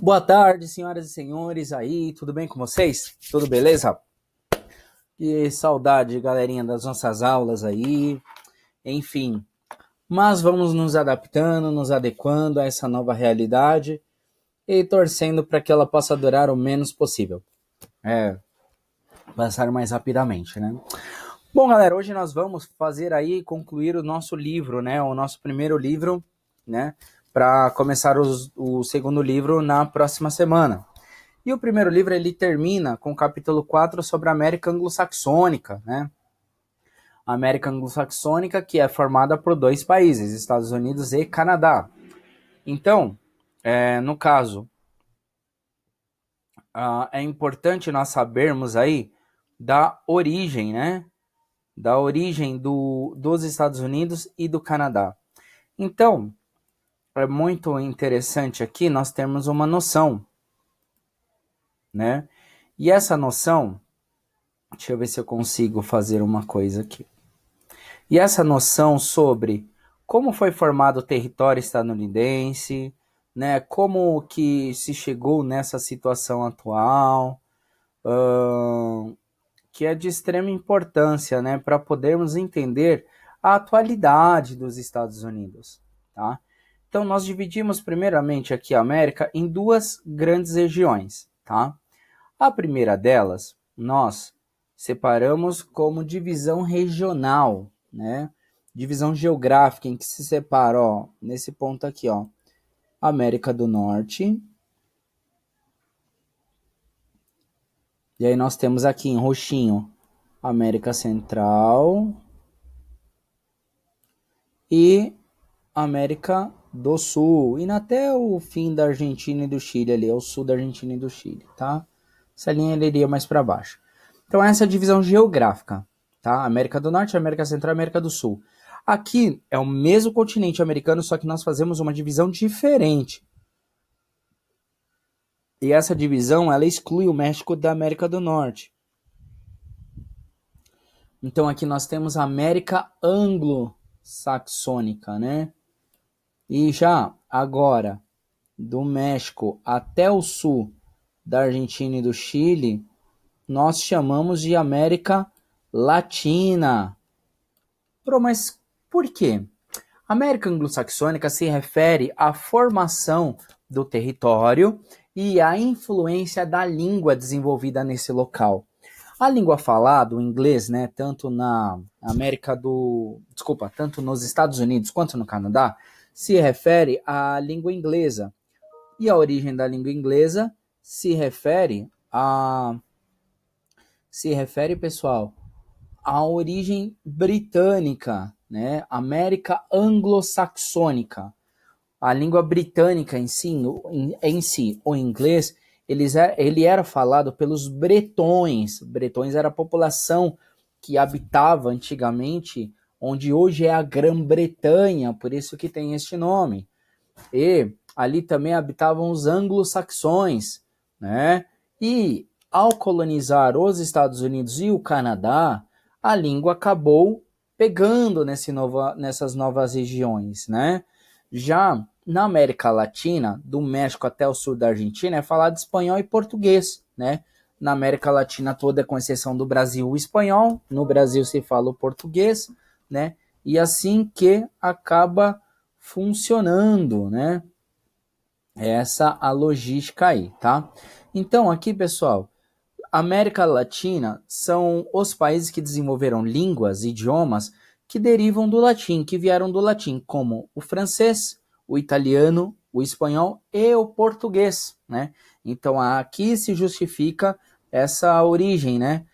Boa tarde, senhoras e senhores aí, tudo bem com vocês? Tudo beleza? Que saudade, galerinha, das nossas aulas aí, enfim. Mas vamos nos adaptando, nos adequando a essa nova realidade e torcendo para que ela possa durar o menos possível. Passar mais rapidamente, né? Bom, galera, hoje nós vamos fazer aí, concluir o nosso livro, né? O nosso primeiro livro, né? Para começar o segundo livro na próxima semana. E o primeiro livro, ele termina com o capítulo 4 sobre a América Anglo-Saxônica, né? A América Anglo-Saxônica, que é formada por dois países, Estados Unidos e Canadá. Então, no caso, é importante nós sabermos aí da origem, né? Da origem dos Estados Unidos e do Canadá. Então, é muito interessante aqui nós termos uma noção, né? E essa noção, deixa eu ver se eu consigo fazer uma coisa aqui. E essa noção sobre como foi formado o território estadunidense, né? Como que se chegou nessa situação atual, que é de extrema importância, né? Para podermos entender a atualidade dos Estados Unidos, tá? Então, nós dividimos primeiramente aqui a América em duas grandes regiões, tá? A primeira delas, nós separamos como divisão regional, né? Divisão geográfica, em que se separa, ó, nesse ponto aqui, ó, América do Norte. E aí nós temos aqui em roxinho, América Central e América do Sul. E até o fim da Argentina e do Chile ali, é o sul da Argentina e do Chile, tá? Essa linha ele iria mais para baixo. Então essa é a divisão geográfica, tá? América do Norte, América Central e América do Sul. Aqui é o mesmo continente americano, só que nós fazemos uma divisão diferente. E essa divisão, ela exclui o México da América do Norte. Então aqui nós temos a América Anglo-Saxônica, né? E já agora, do México até o sul da Argentina e do Chile, nós chamamos de América Latina. Mas por quê? A América Anglo-Saxônica se refere à formação do território e à influência da língua desenvolvida nesse local. A língua falada, o inglês, né, tanto tanto nos Estados Unidos quanto no Canadá, se refere à língua inglesa. E a origem da língua inglesa se refere, pessoal, à origem britânica, né? América anglo-saxônica. A língua britânica em si, o inglês, ele era falado pelos bretões. Bretões era a população que habitava antigamente onde hoje é a Grã-Bretanha, por isso que tem este nome. E ali também habitavam os anglo-saxões, né? E ao colonizar os Estados Unidos e o Canadá, a língua acabou pegando nessas novas regiões, né? Já na América Latina, do México até o sul da Argentina, é falado espanhol e português, né? Na América Latina toda, com exceção do Brasil, o espanhol. No Brasil se fala o português, né? E assim que acaba funcionando, né? Essa a logística aí, tá? Então, aqui, pessoal, América Latina são os países que desenvolveram línguas, idiomas que derivam do latim, que vieram do latim, como o francês, o italiano, o espanhol e o português, né? Então, aqui se justifica essa origem, né,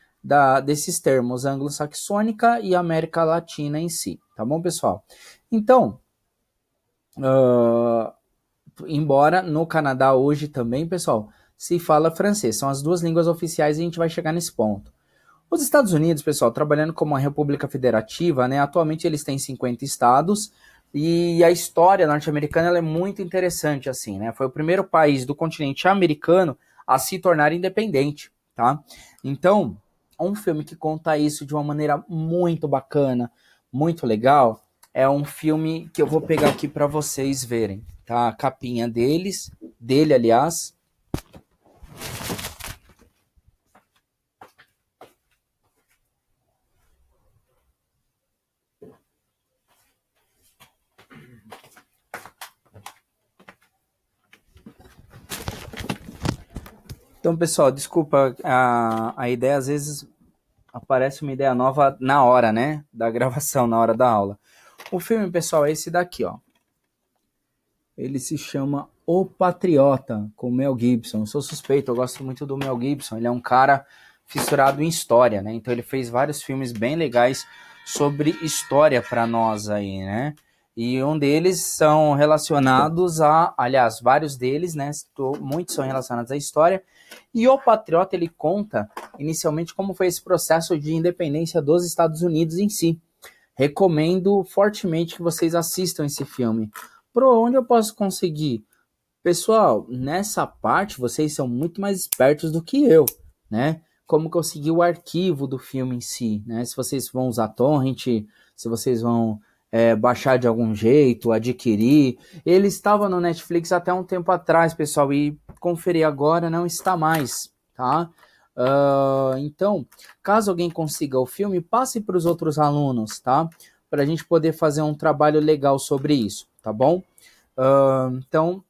desses termos anglo-saxônica e América Latina em si, tá bom, pessoal? Então, embora no Canadá hoje também, pessoal, se fala francês, são as duas línguas oficiais e a gente vai chegar nesse ponto. Os Estados Unidos, pessoal, trabalhando como uma república federativa, né, atualmente eles têm 50 estados e a história norte-americana ela é muito interessante, assim, né? Foi o primeiro país do continente americano a se tornar independente, tá? Então, um filme que conta isso de uma maneira muito bacana, muito legal, é um filme que eu vou pegar aqui para vocês verem, tá? A capinha deles, dele, aliás. Então, pessoal, desculpa, a ideia às vezes aparece uma ideia nova na hora, né, da gravação, na hora da aula. O filme, pessoal, é esse daqui, ó. Ele se chama O Patriota, com Mel Gibson. Eu sou suspeito, eu gosto muito do Mel Gibson. Ele é um cara fissurado em história, né? Então ele fez vários filmes bem legais sobre história para nós aí, né? E um deles são relacionados aliás, vários deles, né? Muitos são relacionados à história. E O Patriota, ele conta inicialmente como foi esse processo de independência dos Estados Unidos em si. Recomendo fortemente que vocês assistam esse filme. Por onde eu posso conseguir? Pessoal, nessa parte vocês são muito mais espertos do que eu, né? Como conseguir o arquivo do filme em si, né? Se vocês vão usar torrent, se vocês vão baixar de algum jeito, adquirir. Ele estava no Netflix até um tempo atrás, pessoal, e conferir agora não está mais, tá? Então, caso alguém consiga o filme, passe para os outros alunos, tá? Para a gente poder fazer um trabalho legal sobre isso, tá bom? Então,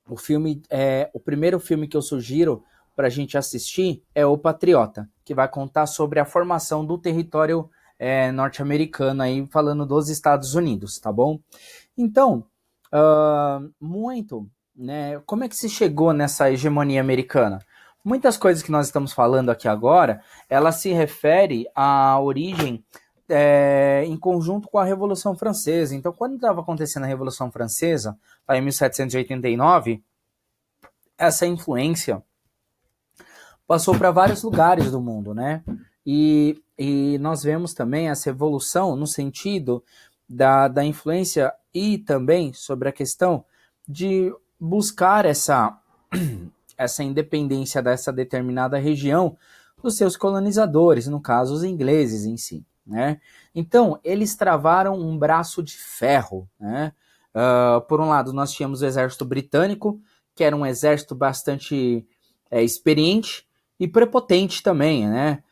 o primeiro filme que eu sugiro para a gente assistir é O Patriota, que vai contar sobre a formação do território norte-americano, aí falando dos Estados Unidos, tá bom? Então, né? Como é que se chegou nessa hegemonia americana? Muitas coisas que nós estamos falando aqui agora, ela se refere à origem em conjunto com a Revolução Francesa. Então, quando estava acontecendo a Revolução Francesa, lá em 1789, essa influência passou para vários lugares do mundo, né? E nós vemos também essa evolução no sentido da influência e também sobre a questão de buscar essa independência dessa determinada região dos seus colonizadores, no caso os ingleses em si, né? Então, eles travaram um braço de ferro, né? Por um lado, nós tínhamos o exército britânico, que era um exército bastante experiente e prepotente também, né?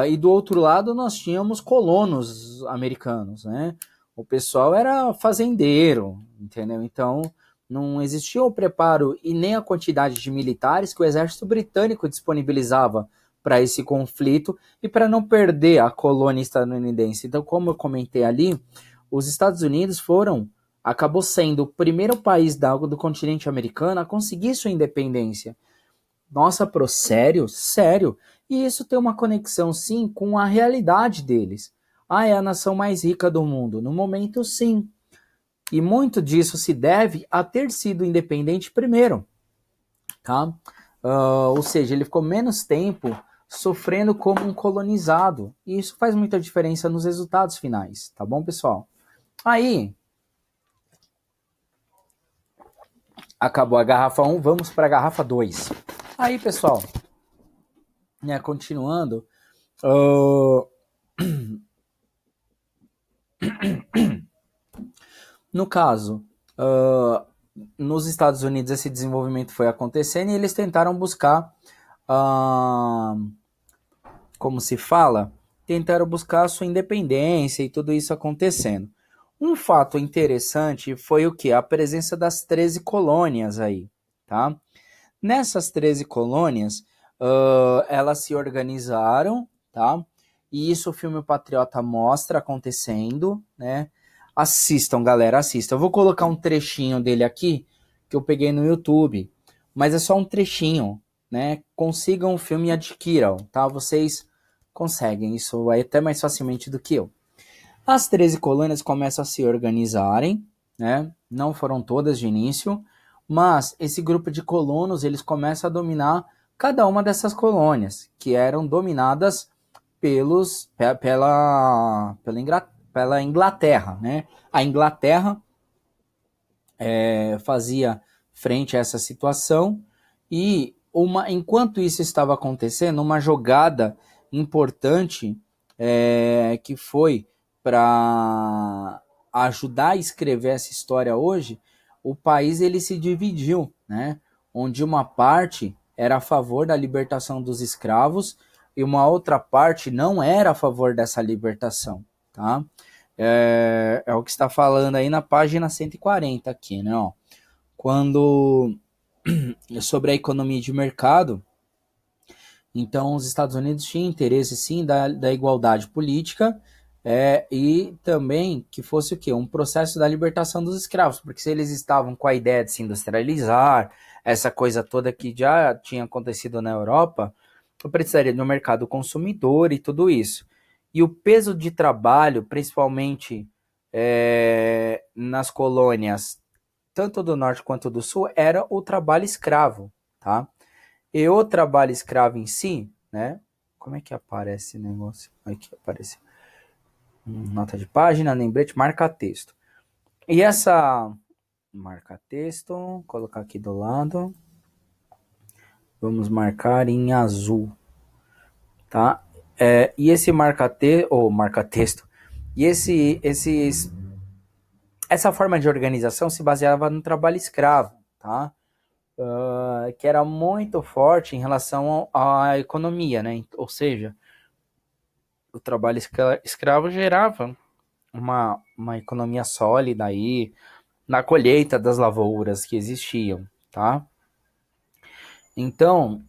E do outro lado, nós tínhamos colonos americanos, né? O pessoal era fazendeiro, entendeu? Então, não existia o preparo e nem a quantidade de militares que o exército britânico disponibilizava para esse conflito e para não perder a colônia estadunidense. Então, como eu comentei ali, os Estados Unidos acabou sendo o primeiro país do continente americano a conseguir sua independência. Nossa, sério? Sério? E isso tem uma conexão, sim, com a realidade deles. É a nação mais rica do mundo. No momento, sim. E muito disso se deve a ter sido independente primeiro, tá? Ou seja, ele ficou menos tempo sofrendo como um colonizado. E isso faz muita diferença nos resultados finais, tá bom, pessoal? Aí, acabou a garrafa 1, vamos para a garrafa 2. Aí, pessoal, né, continuando, no caso, nos Estados Unidos esse desenvolvimento foi acontecendo e eles tentaram buscar, como se fala, tentaram buscar a sua independência e tudo isso acontecendo. Um fato interessante foi o que? A presença das 13 colônias aí, tá? Nessas 13 colônias, elas se organizaram, tá? E isso o filme Patriota mostra acontecendo, né? Assistam, galera, assistam. Eu vou colocar um trechinho dele aqui, que eu peguei no YouTube, mas é só um trechinho, né? Consigam o filme e adquiram, tá? Vocês conseguem, isso vai até mais facilmente do que eu. As 13 colônias começam a se organizarem, né? Não foram todas de início, mas esse grupo de colonos, eles começam a dominar cada uma dessas colônias, que eram dominadas pela Inglaterra, né? A Inglaterra fazia frente a essa situação e enquanto isso estava acontecendo, uma jogada importante que foi para ajudar a escrever essa história hoje, o país ele se dividiu, né? onde uma parte era a favor da libertação dos escravos e uma outra parte não era a favor dessa libertação, tá? É o que está falando aí na página 140 aqui, né? Ó. Quando sobre a economia de mercado, então os Estados Unidos tinham interesse sim da igualdade política e também que fosse o quê? Um processo da libertação dos escravos, porque se eles estavam com a ideia de se industrializar, essa coisa toda que já tinha acontecido na Europa, eu precisaria de um mercado consumidor e tudo isso. E o peso de trabalho, principalmente nas colônias, tanto do norte quanto do sul, era o trabalho escravo, tá? E o trabalho escravo em si, né? Como é que aparece esse negócio? Aqui aparece. Nota de página, lembrete, marca texto. E essa marca texto, colocar aqui do lado. Vamos marcar em azul, tá? E esse marca texto, e essa forma de organização se baseava no trabalho escravo, tá? Que era muito forte em relação à economia, né? Ou seja, o trabalho escravo gerava uma economia sólida aí na colheita das lavouras que existiam, tá? Então,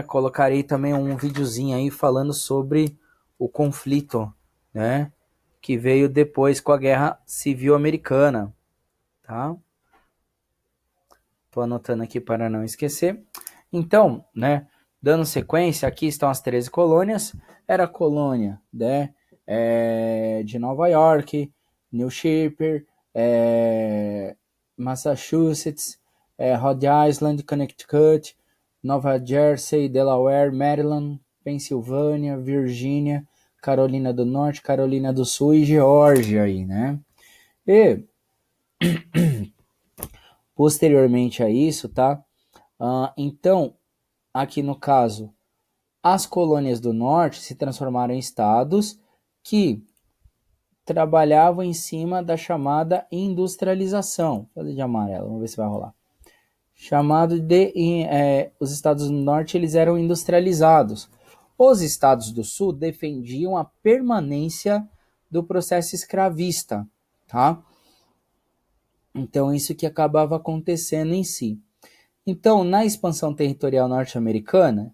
colocarei também um videozinho aí falando sobre o conflito, né, que veio depois com a Guerra Civil Americana, tá? Tô anotando aqui para não esquecer. Então, né, dando sequência, aqui estão as 13 colônias. Era a colônia, né, de Nova York, New Hampshire, Massachusetts, Rhode Island, Connecticut, Nova Jersey, Delaware, Maryland, Pensilvânia, Virgínia, Carolina do Norte, Carolina do Sul e Geórgia aí, né? E posteriormente a isso, tá? Então, aqui no caso, as colônias do norte se transformaram em estados que trabalhavam em cima da chamada industrialização. Vou fazer de amarelo, vamos ver se vai rolar. Chamado de os estados do norte, eles eram industrializados. Os estados do sul defendiam a permanência do processo escravista, tá? Então, isso que acabava acontecendo em si. Então, na expansão territorial norte-americana,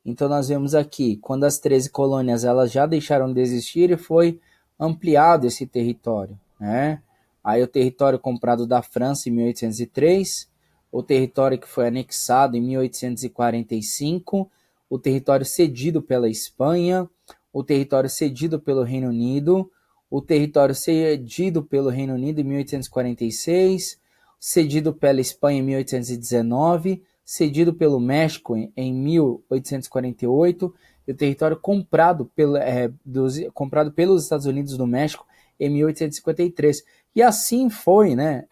então nós vemos aqui, quando as 13 colônias elas já deixaram de existir e foi ampliado esse território, né? Aí o território comprado da França em 1803, o território que foi anexado em 1845, o território cedido pela Espanha, o território cedido pelo Reino Unido, o território cedido pelo Reino Unido em 1846, cedido pela Espanha em 1819, cedido pelo México em 1848, e o território comprado pelos Estados Unidos do México em 1853. E assim foi, né,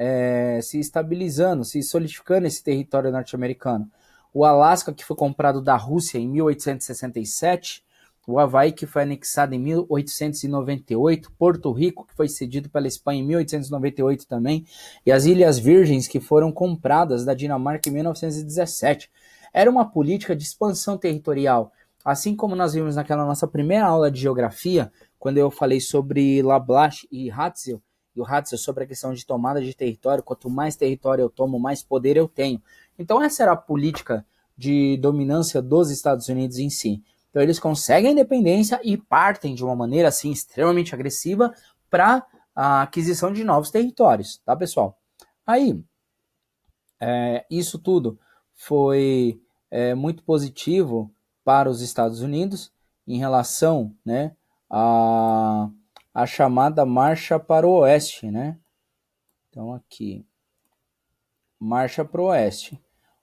se estabilizando, se solidificando esse território norte-americano. O Alasca, que foi comprado da Rússia em 1867, o Havaí, que foi anexado em 1898, Porto Rico, que foi cedido pela Espanha em 1898 também, e as Ilhas Virgens, que foram compradas da Dinamarca em 1917. Era uma política de expansão territorial, assim como nós vimos naquela nossa primeira aula de geografia, quando eu falei sobre Lablache e Hatzel, e o Hatzel sobre a questão de tomada de território. Quanto mais território eu tomo, mais poder eu tenho. Então essa era a política de dominância dos Estados Unidos em si. Então eles conseguem a independência e partem de uma maneira assim extremamente agressiva para a aquisição de novos territórios, tá, pessoal? Aí, isso tudo foi muito positivo para os Estados Unidos em relação, né, a chamada marcha para o oeste, né? Então aqui, marcha para o oeste.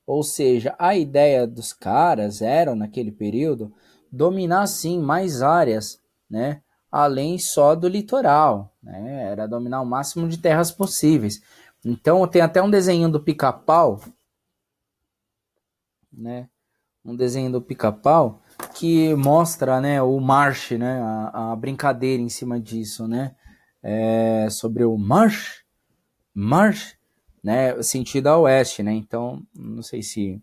Ou seja, a ideia dos caras era, naquele período, dominar sim mais áreas, né? Além só do litoral, né? Era dominar o máximo de terras possíveis. Então tem até um desenho do Pica-Pau, né? Um desenho do Pica-Pau que mostra, né, o march, né, a brincadeira em cima disso, né, sobre o march, né, sentido a oeste, né, então, não sei se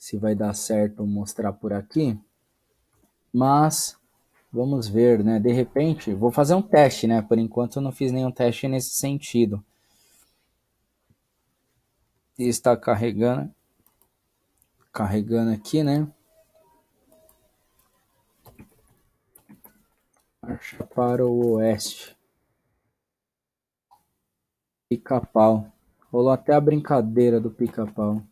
se vai dar certo mostrar por aqui. Mas vamos ver, né? De repente, vou fazer um teste, né? Por enquanto eu não fiz nenhum teste nesse sentido. E está carregando aqui, né? Marcha para o oeste. Pica-pau. Rolou até a brincadeira do pica-pau.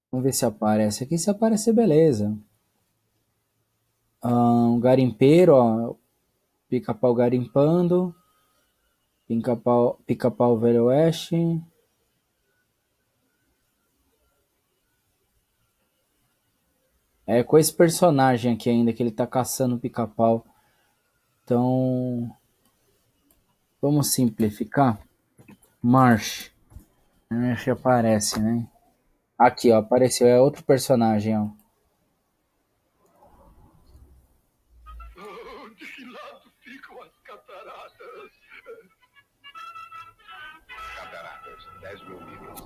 Vamos ver se aparece aqui. Se aparecer, beleza. Um garimpeiro, ó. Pica-pau garimpando. Pica-pau Velho Oeste. É com esse personagem aqui ainda que ele tá caçando pica-pau. Então, vamos simplificar. Marsh. Marsh aparece, né? Aqui, ó, apareceu. É outro personagem, ó. De que lado ficam as cataratas? Cataratas, 10 mil milhas.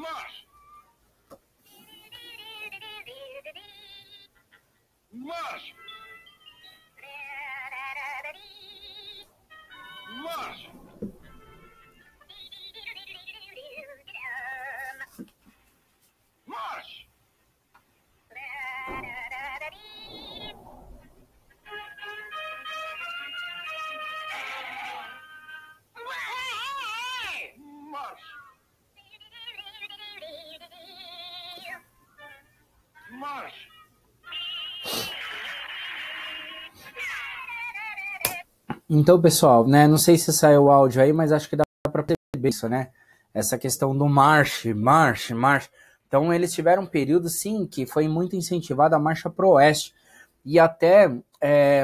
March! March! March! March! March! March! Então, pessoal, né? Não sei se saiu o áudio aí, mas acho que dá para perceber isso, né? Essa questão do march. Então, eles tiveram um período, sim, que foi muito incentivada a marcha pro oeste. E até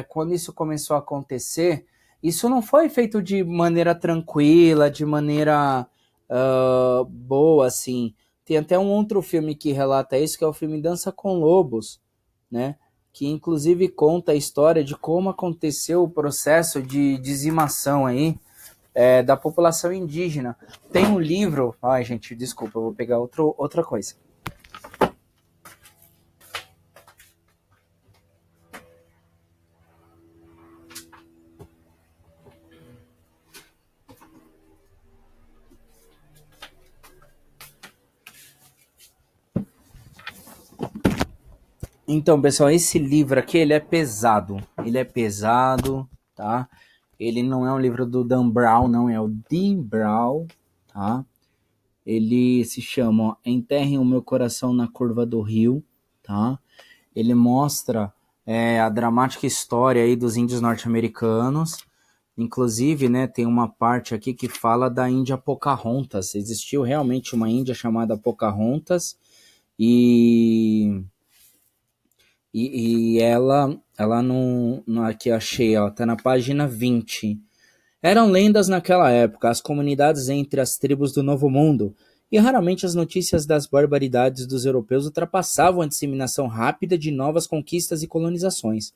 quando isso começou a acontecer, isso não foi feito de maneira tranquila, de maneira boa, assim. Tem até um outro filme que relata isso, que é o filme Dança com Lobos, né? Que inclusive conta a história de como aconteceu o processo de dizimação aí da população indígena. Tem um livro... Ai, gente, desculpa, eu vou pegar outra coisa. Então, pessoal, esse livro aqui, ele é pesado. Ele é pesado, tá? Ele não é um livro do Dan Brown, não, é o Dean Brown, tá? Ele se chama ó, Enterrem o Meu Coração na Curva do Rio, tá? Ele mostra a dramática história aí dos índios norte-americanos. Inclusive, né, tem uma parte aqui que fala da Índia Pocahontas. Existiu realmente uma índia chamada Pocahontas e ela não aqui achei, ó, tá na página 20. Eram lendas naquela época, as comunidades entre as tribos do Novo Mundo, e raramente as notícias das barbaridades dos europeus ultrapassavam a disseminação rápida de novas conquistas e colonizações.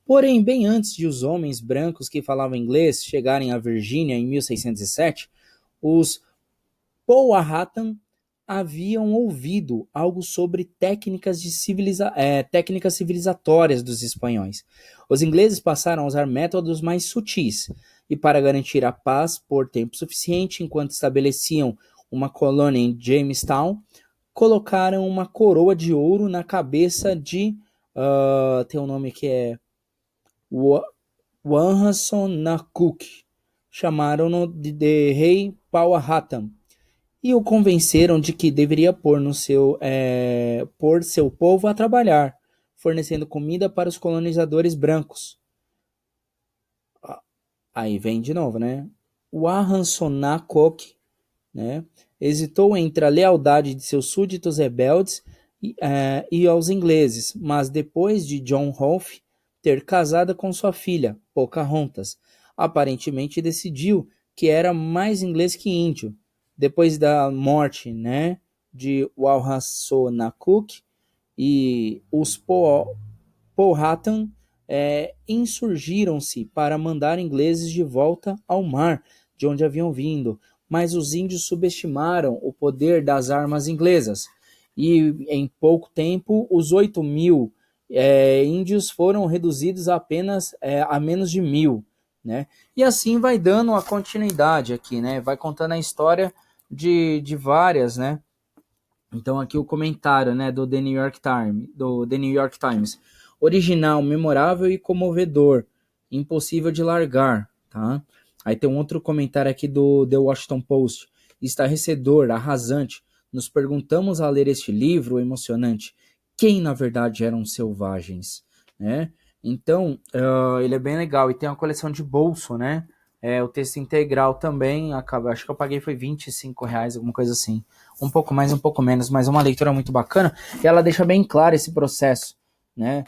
Porém, bem antes de os homens brancos que falavam inglês chegarem à Virgínia em 1607, os Powhatan haviam ouvido algo sobre técnicas civilizatórias dos espanhóis. Os ingleses passaram a usar métodos mais sutis e, para garantir a paz por tempo suficiente enquanto estabeleciam uma colônia em Jamestown, colocaram uma coroa de ouro na cabeça de... tem um nome que é Wahhansonakuk. Chamaram-no de Rei Powhatan e o convenceram de que deveria pôr seu povo a trabalhar, fornecendo comida para os colonizadores brancos. Aí vem de novo, né? O Wahhansonakok, né, hesitou entre a lealdade de seus súditos rebeldes e aos ingleses, mas depois de John Rolfe ter casado com sua filha, Pocahontas, aparentemente decidiu que era mais inglês que índio. Depois da morte, né, de Wahhansonakuk e os Powhatan insurgiram-se para mandar ingleses de volta ao mar, de onde haviam vindo, mas os índios subestimaram o poder das armas inglesas, e em pouco tempo os 8.000 índios foram reduzidos apenas a menos de 1.000, né? E assim vai dando a continuidade aqui, né? Vai contando a história de várias, né? Então aqui o comentário, né, do The New York Times. Original, memorável e comovedor, impossível de largar, tá? Aí tem um outro comentário aqui do The Washington Post. Estarrecedor, arrasante. Nos perguntamos ao ler este livro emocionante, quem na verdade eram selvagens, né? Então, ele é bem legal. E tem uma coleção de bolso, né? O texto integral também, acho que eu paguei foi R$ 25, alguma coisa assim. Um pouco mais, um pouco menos, mas é uma leitura muito bacana. E ela deixa bem claro esse processo, né?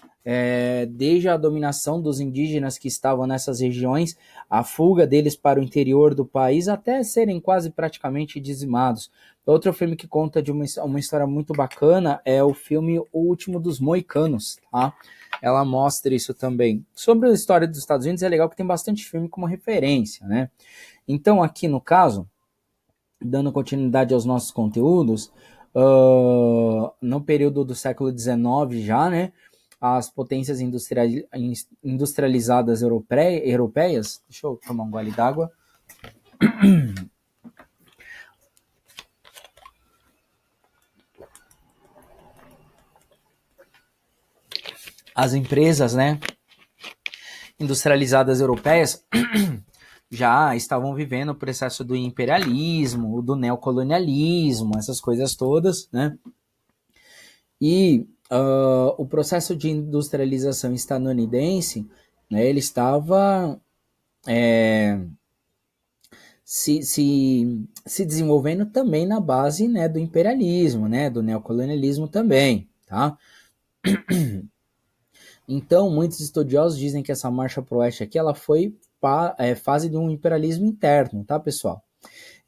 Desde a dominação dos indígenas que estavam nessas regiões, a fuga deles para o interior do país, até serem quase praticamente dizimados. Outro filme que conta de uma história muito bacana é o filme O Último dos Moicanos, tá? Ela mostra isso também. Sobre a história dos Estados Unidos, é legal que tem bastante filme como referência, né? Então, aqui no caso, dando continuidade aos nossos conteúdos, no período do século XIX já, né? As potências industrializadas europeias... Deixa eu tomar um gole d'água. As empresas, né, industrializadas europeias já estavam vivendo o processo do imperialismo, do neocolonialismo, essas coisas todas, né? E o processo de industrialização estadunidense, né, ele estava se desenvolvendo também na base, né, do imperialismo, né, do neocolonialismo também, tá? Então, muitos estudiosos dizem que essa marcha para o oeste aqui, ela foi fase de um imperialismo interno, tá, pessoal?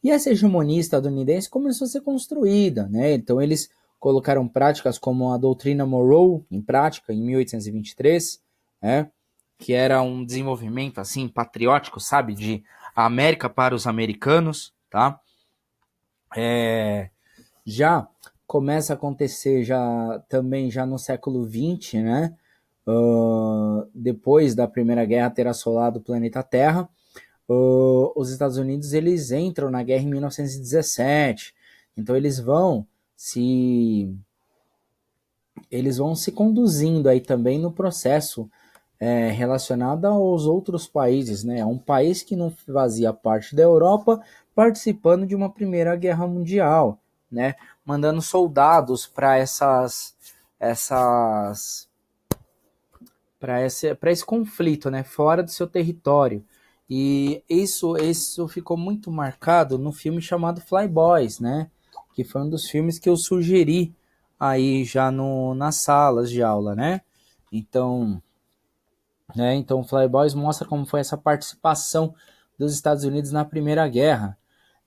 E essa hegemonia estadunidense começou a ser construída, né? Então, eles colocaram práticas como a doutrina Monroe em prática em 1823, né? Que era um desenvolvimento, assim, patriótico, sabe? De América para os americanos, tá? Já começa a acontecer também no século XX, né? Depois da Primeira Guerra ter assolado o planeta Terra, os Estados Unidos eles entram na guerra em 1917. Então eles vão se conduzindo aí também no processo relacionado aos outros países, né? Um país que não fazia parte da Europa participando de uma Primeira Guerra Mundial, né? Mandando soldados para para esse conflito, né, fora do seu território. E isso ficou muito marcado no filme chamado Flyboys, né, que foi um dos filmes que eu sugeri aí já nas salas de aula, né. Então Flyboys mostra como foi essa participação dos Estados Unidos na Primeira Guerra.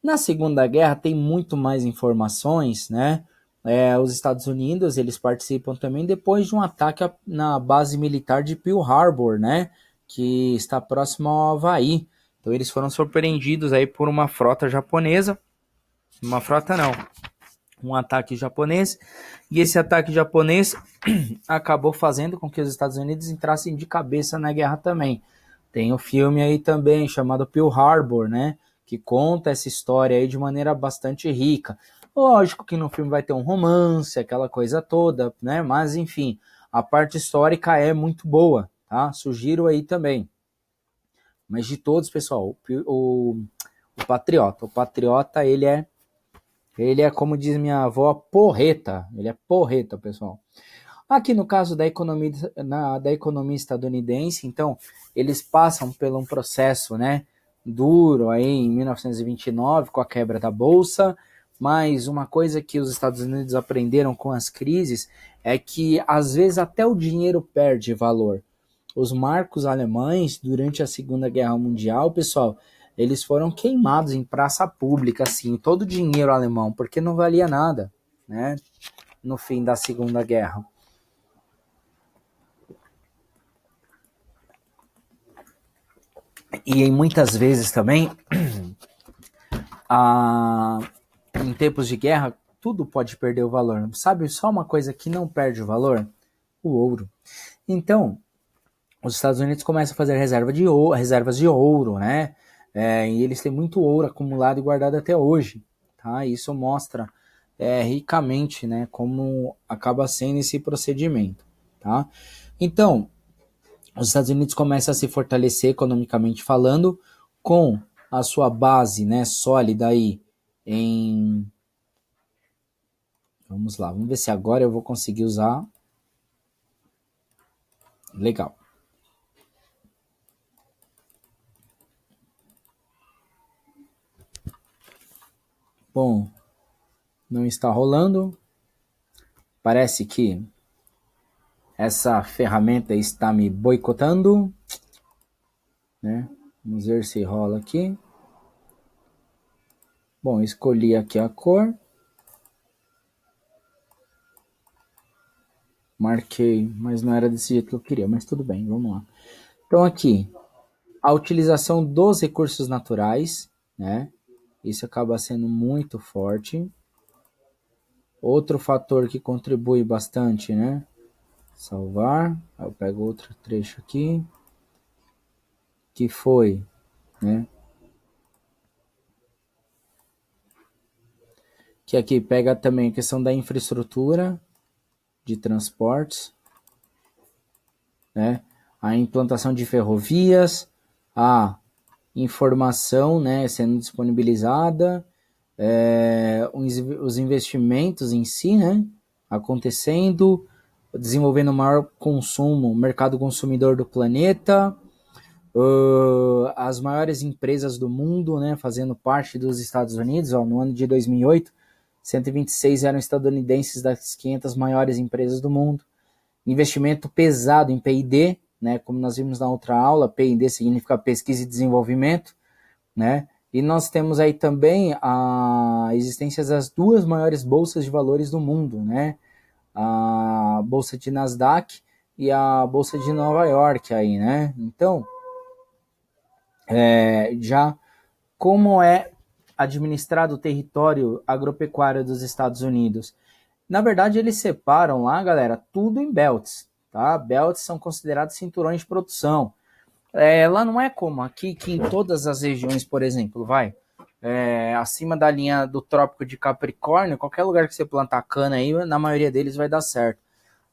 Na Segunda Guerra tem muito mais informações, né. Os Estados Unidos eles participam também depois de um ataque na base militar de Pearl Harbor, né, que está próximo ao Havaí. Então eles foram surpreendidos aí por uma frota japonesa, um ataque japonês, e esse ataque japonês acabou fazendo com que os Estados Unidos entrassem de cabeça na guerra também. Tem o filme aí também chamado Pearl Harbor, né, que conta essa história aí de maneira bastante rica. Lógico que no filme vai ter um romance, aquela coisa toda, né? Mas, enfim, a parte histórica é muito boa, tá? Sugiro aí também. Mas de todos, pessoal, o Patriota. O Patriota, ele é, como diz minha avó, porreta. Ele é porreta, pessoal. Aqui no caso da economia estadunidense, então, eles passam por um processo, né, duro aí em 1929, com a quebra da Bolsa. Mas uma coisa que os Estados Unidos aprenderam com as crises é que, às vezes, até o dinheiro perde valor. Os marcos alemães, durante a Segunda Guerra Mundial, pessoal, eles foram queimados em praça pública, assim, todo o dinheiro alemão, porque não valia nada, né, no fim da Segunda Guerra. E em muitas vezes também, em tempos de guerra, tudo pode perder o valor. Sabe só uma coisa que não perde o valor? O ouro. Então, os Estados Unidos começam a fazer reservas de ouro, né? E eles têm muito ouro acumulado e guardado até hoje, tá? Isso mostra ricamente, né, como acaba sendo esse procedimento, tá? Então, os Estados Unidos começam a se fortalecer economicamente falando, com a sua base, né, sólida aí em... Vamos lá, vamos ver se agora eu vou conseguir usar. Legal. Bom, não está rolando. Parece que essa ferramenta está me boicotando, né? Vamos ver se rola aqui. Bom, escolhi aqui a cor. Marquei, mas não era desse jeito que eu queria, mas tudo bem, vamos lá. Então aqui, a utilização dos recursos naturais, né? Isso acaba sendo muito forte. Outro fator que contribui bastante, né? Salvar. Eu pego outro trecho aqui. Que foi, né? Que aqui pega também a questão da infraestrutura de transportes, né? A implantação de ferrovias, a informação, né, sendo disponibilizada, os investimentos em si, né, acontecendo, desenvolvendo maior consumo, mercado consumidor do planeta, as maiores empresas do mundo, né, fazendo parte dos Estados Unidos. Ó, no ano de 2008, 126 eram estadunidenses das 500 maiores empresas do mundo. Investimento pesado em P&D, né, como nós vimos na outra aula, P&D significa pesquisa e desenvolvimento, né? E nós temos aí também a existência das duas maiores bolsas de valores do mundo, né? A bolsa de Nasdaq e a bolsa de Nova York aí, né? Então, já como é administrado o território agropecuário dos Estados Unidos? Na verdade, eles separam lá, galera, tudo em belts, tá? Belts são considerados cinturões de produção. Lá não é como aqui, que em todas as regiões, por exemplo, acima da linha do Trópico de Capricórnio, qualquer lugar que você plantar cana aí, na maioria deles vai dar certo.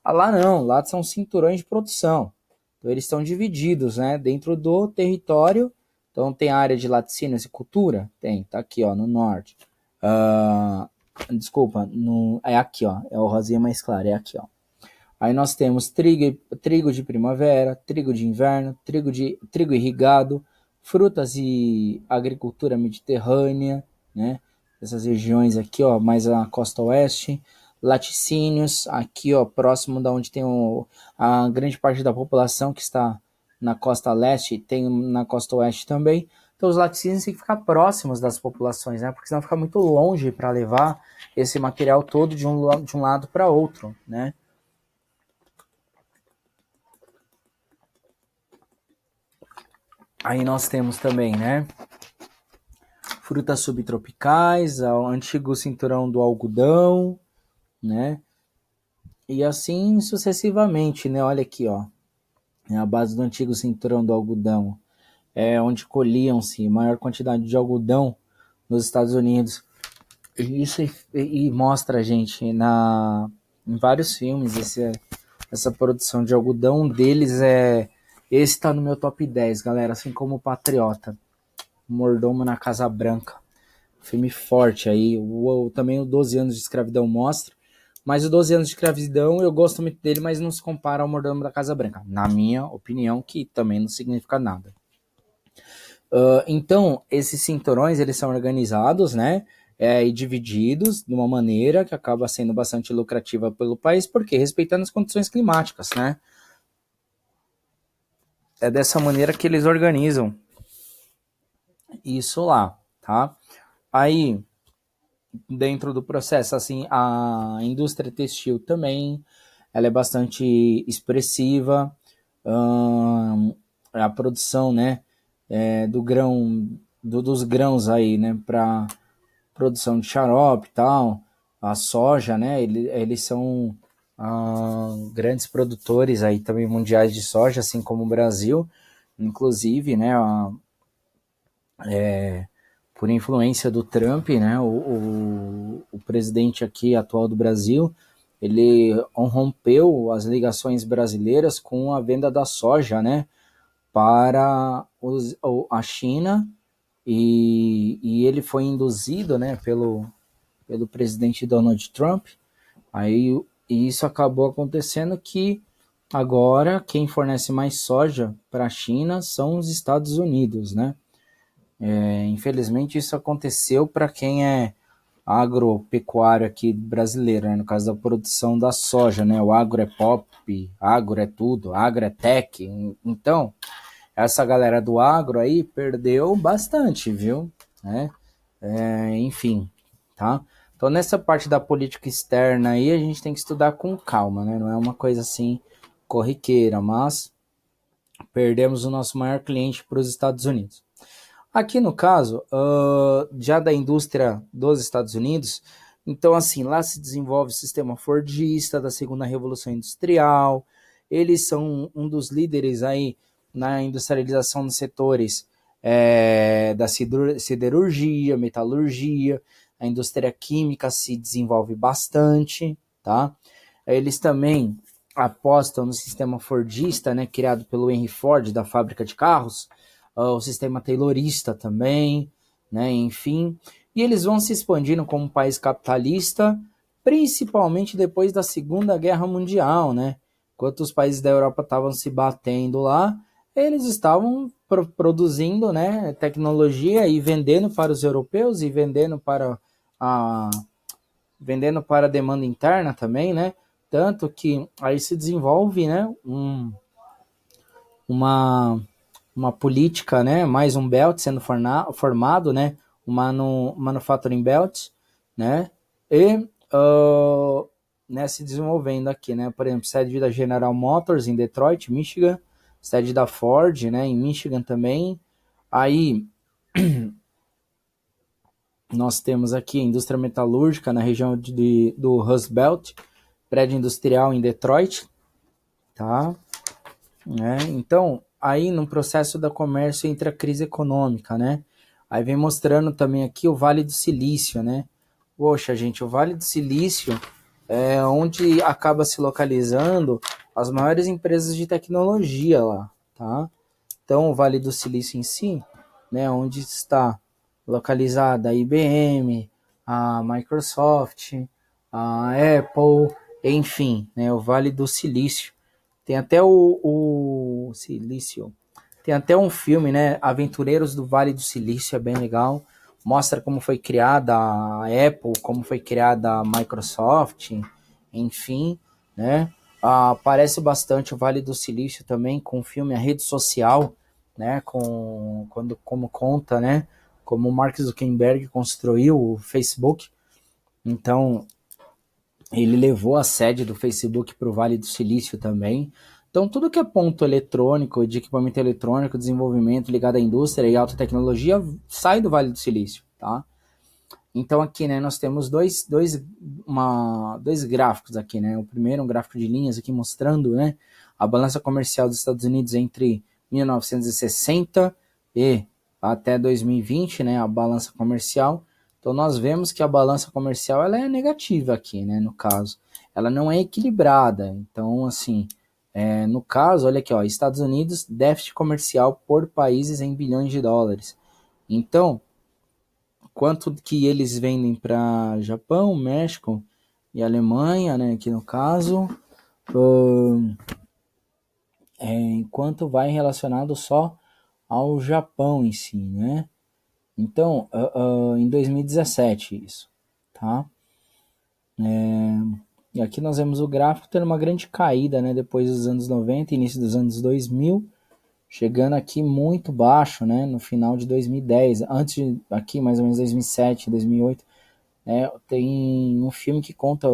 Lá não, lá são cinturões de produção. Então eles estão divididos, né, dentro do território. Então tem a área de laticínios e cultura? Tem, tá aqui, ó, no norte. Desculpa, é aqui, ó, é o rosinha mais claro, é aqui, ó. Aí nós temos trigo de primavera, trigo de inverno, trigo irrigado, frutas e agricultura mediterrânea, né? Essas regiões aqui, ó, mais a costa oeste, laticínios, aqui, ó, próximo da onde tem a grande parte da população que está na costa leste, tem na costa oeste também. Então os laticínios têm que ficar próximos das populações, né? Porque senão fica muito longe para levar esse material todo de um lado para outro, né? Aí nós temos também, né, frutas subtropicais, o antigo cinturão do algodão, né, e assim sucessivamente, né, olha aqui, ó, é a base do antigo cinturão do algodão, onde colhiam-se maior quantidade de algodão nos Estados Unidos. E isso e mostra a gente em vários filmes essa produção de algodão deles esse tá no meu top 10, galera, assim como o Patriota, Mordomo na Casa Branca, filme forte aí, também o 12 anos de escravidão mostra, mas o 12 anos de escravidão eu gosto muito dele, mas não se compara ao Mordomo da Casa Branca, na minha opinião, que também não significa nada. Então, esses cinturões, eles são organizados, né, e divididos de uma maneira que acaba sendo bastante lucrativa pelo país, porque respeitando as condições climáticas, né, é dessa maneira que eles organizam isso lá, tá? Aí, dentro do processo, assim, a indústria textil também, ela é bastante expressiva, a produção, né, do grão, dos grãos aí, né, para produção de xarope e tal, a soja, né, eles são grandes produtores aí também mundiais de soja, assim como o Brasil, inclusive, né, por influência do Trump, né, o presidente aqui atual do Brasil, ele rompeu as ligações brasileiras com a venda da soja, né, para a China, e ele foi induzido, né, pelo presidente Donald Trump. Aí isso acabou acontecendo que agora quem fornece mais soja para a China são os Estados Unidos, né? Infelizmente isso aconteceu para quem é agropecuário aqui brasileiro, né? No caso da produção da soja, né? O agro é pop, agro é tudo, agro é tech. Então, essa galera do agro aí perdeu bastante, viu? Enfim, tá? Então, nessa parte da política externa aí, a gente tem que estudar com calma, né? Não é uma coisa assim corriqueira, mas perdemos o nosso maior cliente para os Estados Unidos. Aqui no caso, já da indústria dos Estados Unidos, então assim, lá se desenvolve o sistema fordista da segunda revolução industrial, eles são um dos líderes aí na industrialização dos setores da siderurgia, metalurgia, a indústria química se desenvolve bastante, tá? Eles também apostam no sistema fordista, né, criado pelo Henry Ford, da fábrica de carros, o sistema taylorista também, né, enfim. E eles vão se expandindo como país capitalista, principalmente depois da Segunda Guerra Mundial, né? Enquanto os países da Europa estavam se batendo lá, eles estavam produzindo, né, tecnologia e vendendo para os europeus e vendendo para a demanda interna também, né? Tanto que aí se desenvolve, né, uma política, né, mais um belt sendo formado, né, manufacturing belt, né, e se desenvolvendo aqui, né, por exemplo, sede da General Motors em Detroit, Michigan, sede da Ford, né, em Michigan também. Aí nós temos aqui a indústria metalúrgica na região do Rust Belt, prédio industrial em Detroit, tá? Então, aí no processo da comércio entra a crise econômica, né? Aí vem mostrando também aqui o Vale do Silício, né? Poxa, gente, o Vale do Silício é onde acaba se localizando as maiores empresas de tecnologia lá, tá? Então, o Vale do Silício em si, né, onde está localizada a IBM, a Microsoft, a Apple, enfim, né, o Vale do Silício. Tem até o Silício. Tem até um filme, né, Aventureiros do Vale do Silício, é bem legal. Mostra como foi criada a Apple, como foi criada a Microsoft, enfim, né. Aparece bastante o Vale do Silício também com o filme A Rede Social, né, como conta, né, como o Mark Zuckerberg construiu o Facebook. Então, ele levou a sede do Facebook para o Vale do Silício também. Então, tudo que é ponto eletrônico, de equipamento eletrônico, desenvolvimento ligado à indústria e alta tecnologia, sai do Vale do Silício, tá? Então, aqui, né, nós temos dois gráficos aqui, né? O primeiro, um gráfico de linhas aqui mostrando, né, a balança comercial dos Estados Unidos entre 1960 e até 2020, né, a balança comercial. Então, nós vemos que a balança comercial ela é negativa aqui, né, no caso. Ela não é equilibrada. Então, assim, no caso, olha aqui, ó, Estados Unidos, déficit comercial por países em bilhões de dólares. Então, quanto que eles vendem para Japão, México e Alemanha, né, aqui no caso, enquanto vai relacionado só ao Japão em si, né? Então, em 2017 isso, tá? E aqui nós vemos o gráfico tendo uma grande caída, né? Depois dos anos 90, início dos anos 2000, chegando aqui muito baixo, né? No final de 2010, antes de aqui mais ou menos 2007, 2008, né? Tem um filme que conta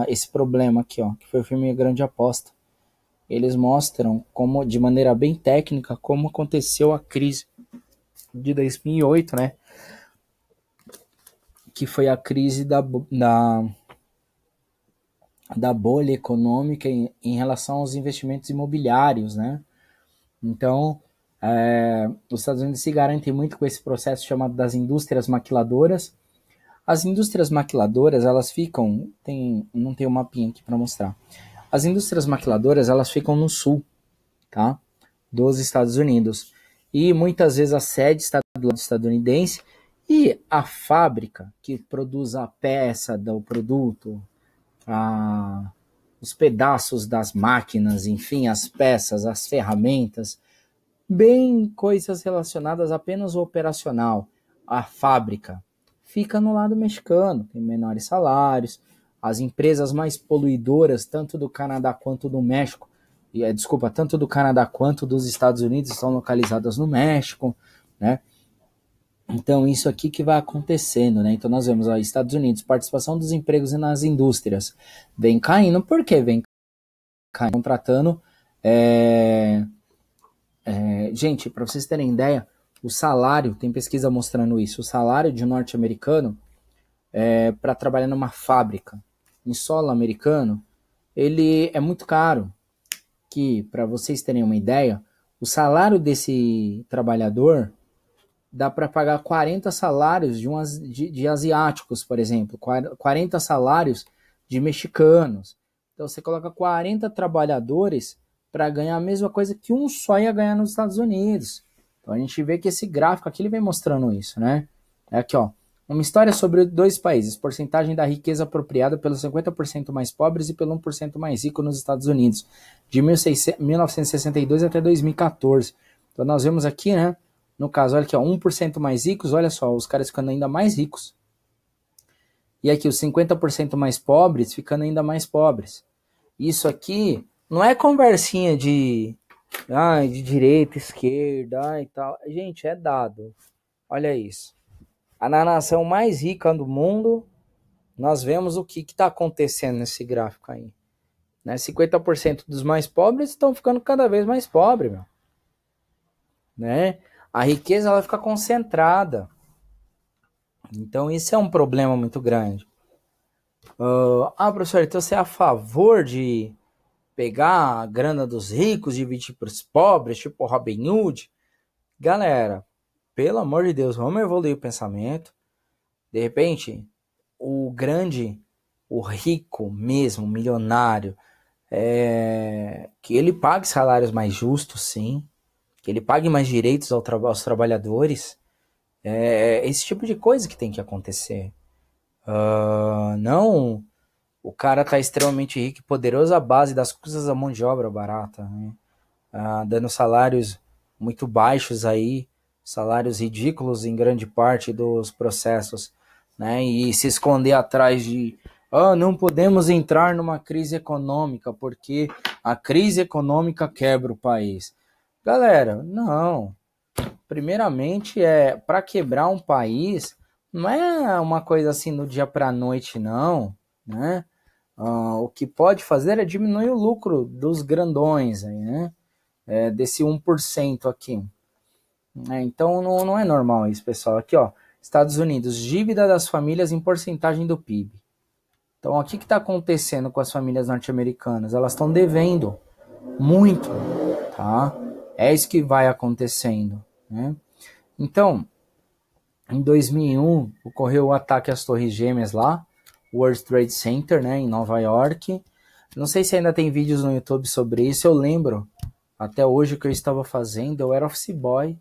esse problema aqui, ó, que foi o filme A Grande Aposta. Eles mostram como, de maneira bem técnica, como aconteceu a crise de 2008, né? Que foi a crise da bolha econômica em relação aos investimentos imobiliários, né? Então, os Estados Unidos se garantem muito com esse processo chamado das indústrias maquiladoras. As indústrias maquiladoras, elas ficam... não tem um mapinha aqui para mostrar. As indústrias maquiladoras, elas ficam no sul, tá? Dos Estados Unidos. E muitas vezes a sede está do lado estadunidense e a fábrica que produz a peça do produto, os pedaços das máquinas, enfim, as peças, as ferramentas, bem coisas relacionadas apenas ao operacional. A fábrica fica no lado mexicano, tem menores salários. As empresas mais poluidoras, tanto do Canadá quanto do México, tanto do Canadá quanto dos Estados Unidos, estão localizadas no México, né? Então, isso aqui que vai acontecendo, né? Então, nós vemos, Estados Unidos, participação dos empregos nas indústrias vem caindo. Por que vem caindo? Contratando... gente, para vocês terem ideia, o salário, tem pesquisa mostrando isso, o salário de um norte-americano para trabalhar numa fábrica em solo americano, ele é muito caro. Que, para vocês terem uma ideia, o salário desse trabalhador dá para pagar 40 salários de asiáticos, por exemplo, 40 salários de mexicanos. Então você coloca 40 trabalhadores para ganhar a mesma coisa que um só ia ganhar nos Estados Unidos. Então a gente vê que esse gráfico aqui ele vem mostrando isso, né? É aqui, ó. Uma história sobre dois países, porcentagem da riqueza apropriada pelos 50% mais pobres e pelo 1% mais rico nos Estados Unidos, de 1962 até 2014. Então nós vemos aqui, né? No caso, olha aqui, ó, 1% mais ricos, olha só, os caras ficando ainda mais ricos. E aqui os 50% mais pobres ficando ainda mais pobres. Isso aqui não é conversinha de direita, esquerda e tal. Gente, é dado. Olha isso. Na nação mais rica do mundo, nós vemos o que está acontecendo nesse gráfico aí. Né? 50% dos mais pobres estão ficando cada vez mais pobres, meu. Né? A riqueza ela fica concentrada. Então isso é um problema muito grande. Professor, então você é a favor de pegar a grana dos ricos e dividir para os pobres, tipo Robin Hood? Galera, pelo amor de Deus, vamos evoluir o pensamento. De repente, o rico mesmo, milionário, que ele pague salários mais justos, sim. Que ele pague mais direitos aos trabalhadores. Esse tipo de coisa que tem que acontecer. Não o cara tá extremamente rico e poderoso à base das custas da mão de obra barata, né? Dando salários muito baixos aí, salários ridículos em grande parte dos processos, né? E se esconder atrás de não podemos entrar numa crise econômica porque a crise econômica quebra o país. Galera, não. Primeiramente, para quebrar um país, não é uma coisa assim do dia para a noite, não, né? O que pode fazer é diminuir o lucro dos grandões, aí, né? Desse 1% aqui. Então, não é normal isso, pessoal. Aqui, ó, Estados Unidos, dívida das famílias em porcentagem do PIB. Então, o que está acontecendo com as famílias norte-americanas? Elas estão devendo muito, tá? É isso que vai acontecendo, né? Então, em 2001, ocorreu o ataque às Torres Gêmeas lá, World Trade Center, né, em Nova York. Não sei se ainda tem vídeos no YouTube sobre isso. Eu lembro, até hoje, o que eu estava fazendo. Eu era office boy.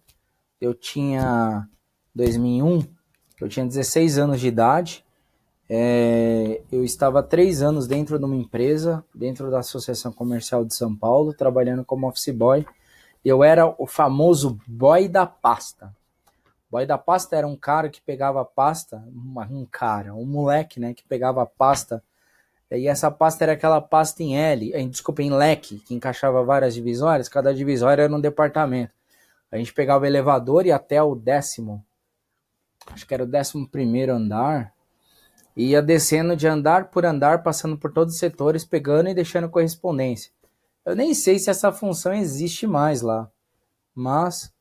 Eu tinha, 2001, eu tinha 16 anos de idade. Eu estava há 3 anos dentro de uma empresa, dentro da Associação Comercial de São Paulo, trabalhando como office boy. Eu era o famoso boy da pasta. Boy da pasta era um cara que pegava a pasta, um moleque, né, que pegava a pasta, e essa pasta era aquela pasta em em leque, que encaixava várias divisórias, cada divisória era um departamento. A gente pegava o elevador e até o 10º, acho que era o 11º andar, e ia descendo de andar por andar, passando por todos os setores, pegando e deixando correspondência. Eu nem sei se essa função existe mais lá, mas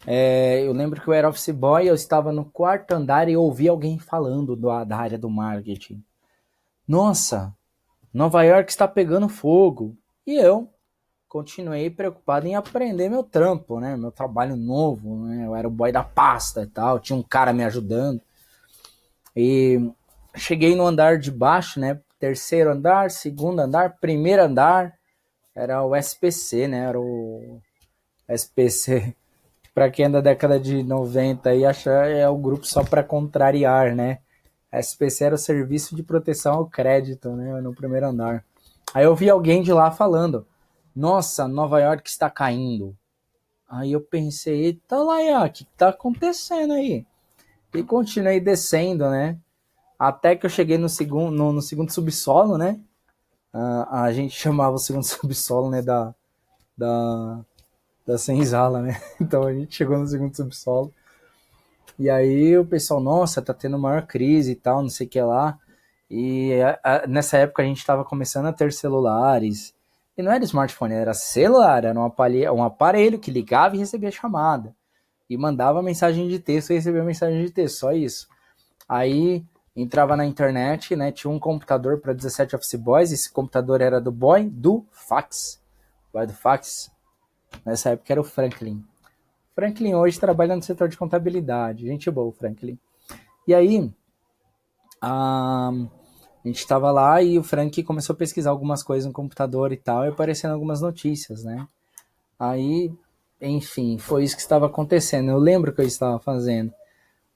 Eu lembro que eu era office boy, eu estava no quarto andar e ouvi alguém falando da área do marketing. Nossa, Nova York está pegando fogo. E eu continuei preocupado em aprender meu trampo, né? Meu trabalho novo, né? Eu era o boy da pasta e tal, tinha um cara me ajudando. E cheguei no andar de baixo, né? Terceiro andar, segundo andar, primeiro andar. Era o SPC, né? Era o SPC. Para quem é da década de 90 e acha é o grupo só para contrariar, né? A SPC era o Serviço de Proteção ao Crédito, né? No primeiro andar. Aí eu vi alguém de lá falando: Nossa, Nova York está caindo. Aí eu pensei: Eita lá, o que tá acontecendo aí? E continuei descendo, né? Até que eu cheguei no segundo subsolo, né? A gente chamava o segundo subsolo, né? Da, da senzala, né? Então a gente chegou no segundo subsolo. E aí o pessoal, nossa, tá tendo maior crise e tal, não sei o que lá. E nessa época a gente estava começando a ter celulares. E não era smartphone, era celular, era um aparelho que ligava e recebia chamada. E mandava mensagem de texto e recebia mensagem de texto, só isso. Aí entrava na internet, né? Tinha um computador para 17 office boys. Esse computador era do boy do fax. Boy do fax. Nessa época era o Franklin. Franklin hoje trabalha no setor de contabilidade. Gente boa, Franklin. E aí, a gente estava lá e o Frank começou a pesquisar algumas coisas no computador e tal, e aparecendo algumas notícias, né? Aí, enfim, foi isso que estava acontecendo. Eu lembro que eu estava fazendo.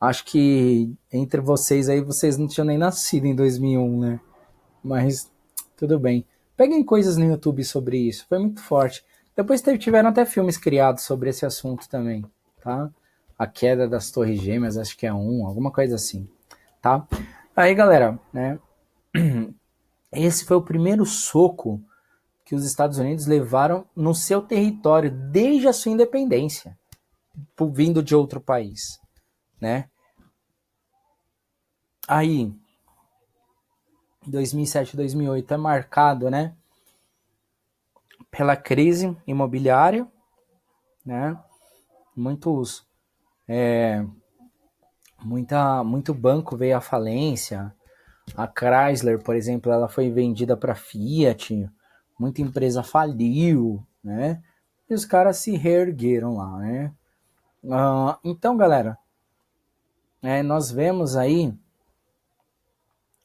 Acho que entre vocês aí, vocês não tinham nem nascido em 2001, né? Mas tudo bem. Peguem coisas no YouTube sobre isso, foi muito forte. Depois tiveram até filmes criados sobre esse assunto também, tá? A queda das Torres Gêmeas, acho que é alguma coisa assim, tá? Aí, galera, né? Esse foi o primeiro soco que os Estados Unidos levaram no seu território desde a sua independência, vindo de outro país, né? Aí, 2007, 2008 é marcado, né, pela crise imobiliária, né? Muito banco veio à falência. A Chrysler, por exemplo, ela foi vendida para Fiat, muita empresa faliu, né? E os caras se reergueram lá, né? Então, galera, nós vemos aí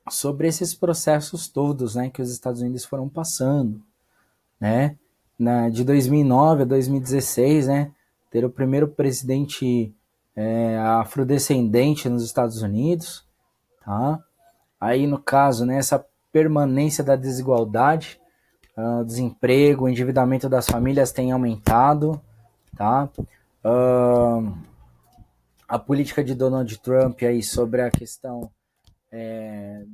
sobre esses processos todos, né, que os Estados Unidos foram passando, né? De 2009 a 2016, né? Ter o primeiro presidente afrodescendente nos Estados Unidos, tá? Aí, no caso, né, essa permanência da desigualdade, o desemprego, o endividamento das famílias tem aumentado, tá? A política de Donald Trump aí sobre a questão